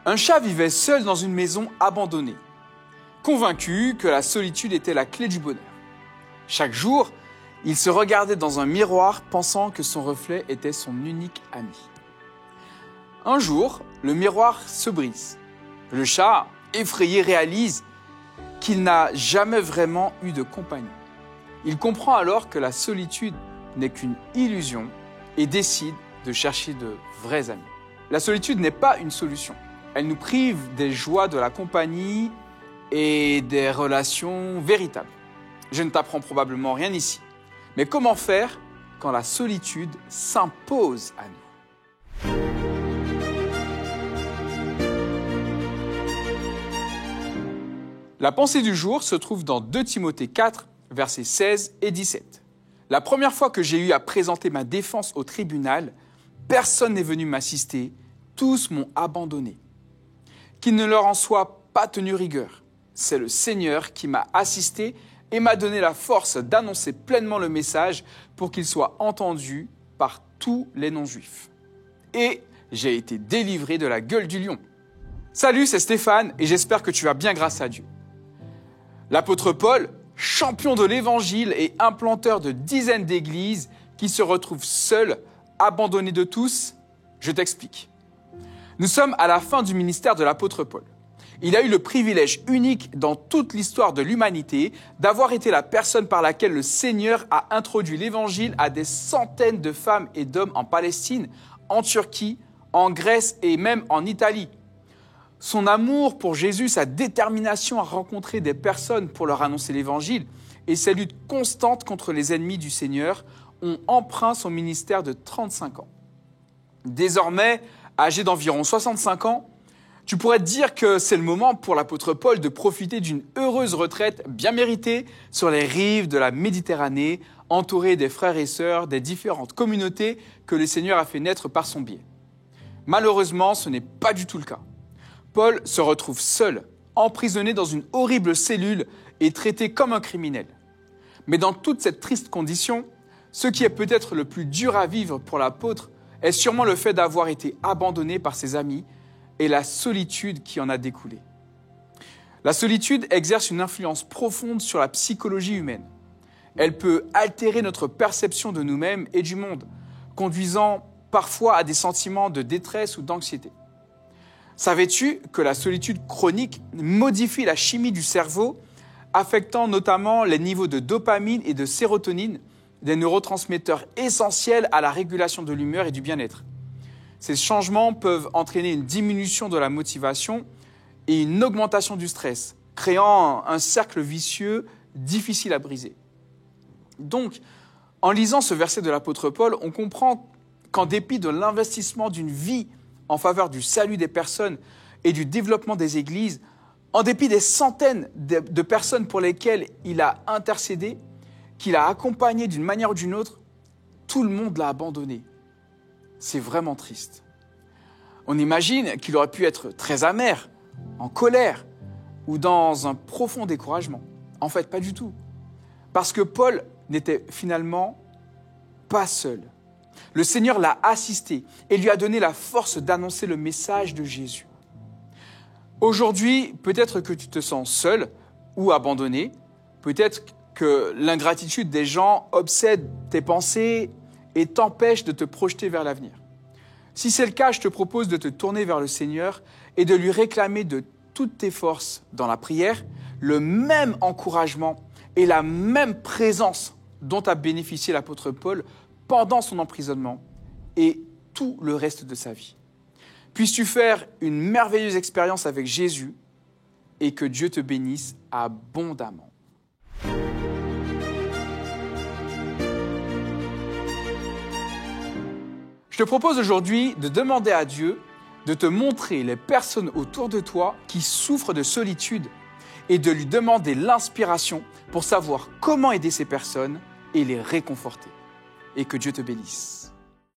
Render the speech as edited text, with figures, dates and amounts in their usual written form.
Un chat vivait seul dans une maison abandonnée, convaincu que la solitude était la clé du bonheur. Chaque jour, il se regardait dans un miroir pensant que son reflet était son unique ami. Un jour, le miroir se brise. Le chat, effrayé, réalise qu'il n'a jamais vraiment eu de compagnon. Il comprend alors que la solitude n'est qu'une illusion et décide de chercher de vrais amis. La solitude n'est pas une solution. Elle nous prive des joies de la compagnie et des relations véritables. Je ne t'apprends probablement rien ici. Mais comment faire quand la solitude s'impose à nous ? La pensée du jour se trouve dans 2 Timothée 4, versets 16 et 17. La première fois que j'ai eu à présenter ma défense au tribunal, personne n'est venu m'assister, tous m'ont abandonné. Qu'il ne leur en soit pas tenu rigueur. C'est le Seigneur qui m'a assisté et m'a donné la force d'annoncer pleinement le message pour qu'il soit entendu par tous les non-juifs. Et j'ai été délivré de la gueule du lion. Salut, c'est Stéphane et j'espère que tu vas bien grâce à Dieu. L'apôtre Paul, champion de l'évangile et implanteur de dizaines d'églises qui se retrouvent seul, abandonné de tous, je t'explique. Nous sommes à la fin du ministère de l'apôtre Paul. Il a eu le privilège unique dans toute l'histoire de l'humanité d'avoir été la personne par laquelle le Seigneur a introduit l'évangile à des centaines de femmes et d'hommes en Palestine, en Turquie, en Grèce et même en Italie. Son amour pour Jésus, sa détermination à rencontrer des personnes pour leur annoncer l'évangile et sa lutte constante contre les ennemis du Seigneur ont empreint son ministère de 35 ans. Désormais, âgé d'environ 65 ans, tu pourrais te dire que c'est le moment pour l'apôtre Paul de profiter d'une heureuse retraite bien méritée sur les rives de la Méditerranée, entouré des frères et sœurs des différentes communautés que le Seigneur a fait naître par son biais. Malheureusement, ce n'est pas du tout le cas. Paul se retrouve seul, emprisonné dans une horrible cellule et traité comme un criminel. Mais dans toute cette triste condition, ce qui est peut-être le plus dur à vivre pour l'apôtre est sûrement le fait d'avoir été abandonné par ses amis et la solitude qui en a découlé. La solitude exerce une influence profonde sur la psychologie humaine. Elle peut altérer notre perception de nous-mêmes et du monde, conduisant parfois à des sentiments de détresse ou d'anxiété. Savais-tu que la solitude chronique modifie la chimie du cerveau, affectant notamment les niveaux de dopamine et de sérotonine, des neurotransmetteurs essentiels à la régulation de l'humeur et du bien-être. Ces changements peuvent entraîner une diminution de la motivation et une augmentation du stress, créant un cercle vicieux difficile à briser. Donc, en lisant ce verset de l'apôtre Paul, on comprend qu'en dépit de l'investissement d'une vie en faveur du salut des personnes et du développement des églises, en dépit des centaines de personnes pour lesquelles il a intercédé, qu'il a accompagné d'une manière ou d'une autre, tout le monde l'a abandonné. C'est vraiment triste. On imagine qu'il aurait pu être très amer, en colère ou dans un profond découragement. En fait, pas du tout. Parce que Paul n'était finalement pas seul. Le Seigneur l'a assisté et lui a donné la force d'annoncer le message de Jésus. Aujourd'hui, peut-être que tu te sens seul ou abandonné. Peut-être que l'ingratitude des gens obsède tes pensées et t'empêche de te projeter vers l'avenir. Si c'est le cas, je te propose de te tourner vers le Seigneur et de lui réclamer de toutes tes forces dans la prière le même encouragement et la même présence dont a bénéficié l'apôtre Paul pendant son emprisonnement et tout le reste de sa vie. Puisses-tu faire une merveilleuse expérience avec Jésus et que Dieu te bénisse abondamment. Je te propose aujourd'hui de demander à Dieu de te montrer les personnes autour de toi qui souffrent de solitude et de lui demander l'inspiration pour savoir comment aider ces personnes et les réconforter. Et que Dieu te bénisse.